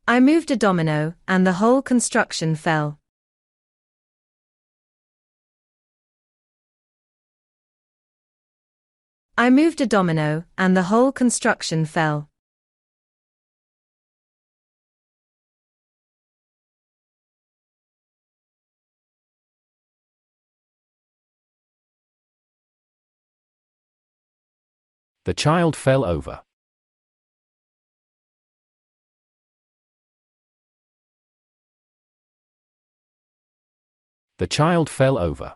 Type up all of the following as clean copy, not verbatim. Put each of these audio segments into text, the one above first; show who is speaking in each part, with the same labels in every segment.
Speaker 1: I moved a domino, and the whole construction fell. I moved a domino, and the whole construction fell.
Speaker 2: The child fell over. The child fell over.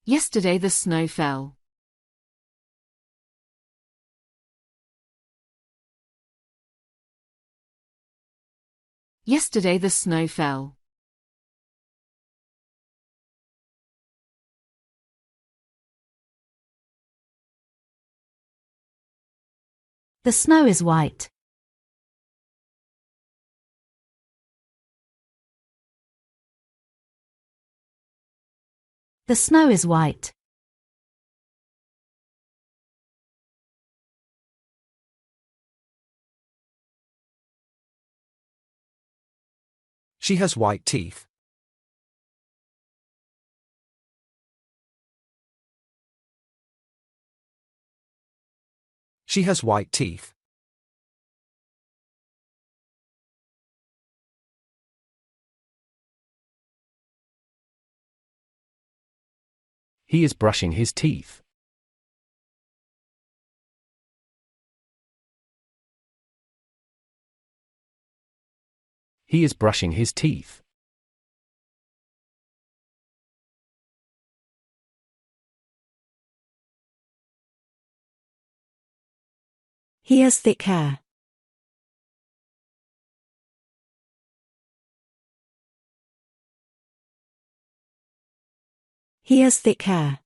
Speaker 3: Yesterday the snow fell. Yesterday the snow fell.
Speaker 4: The snow is white. The snow is white.
Speaker 5: She has white teeth. She has white teeth.
Speaker 2: He is brushing his teeth. He is brushing his teeth.
Speaker 4: He has thick hair. He has thick hair.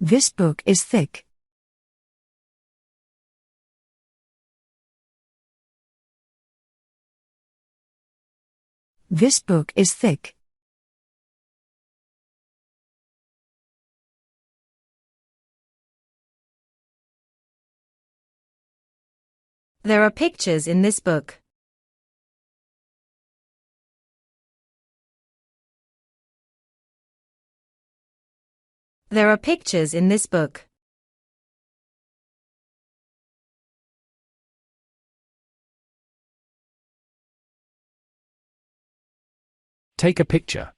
Speaker 4: This book is thick. This book is thick.
Speaker 1: There are pictures in this book. There are pictures in this book.
Speaker 2: Take a picture.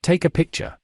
Speaker 2: Take a picture.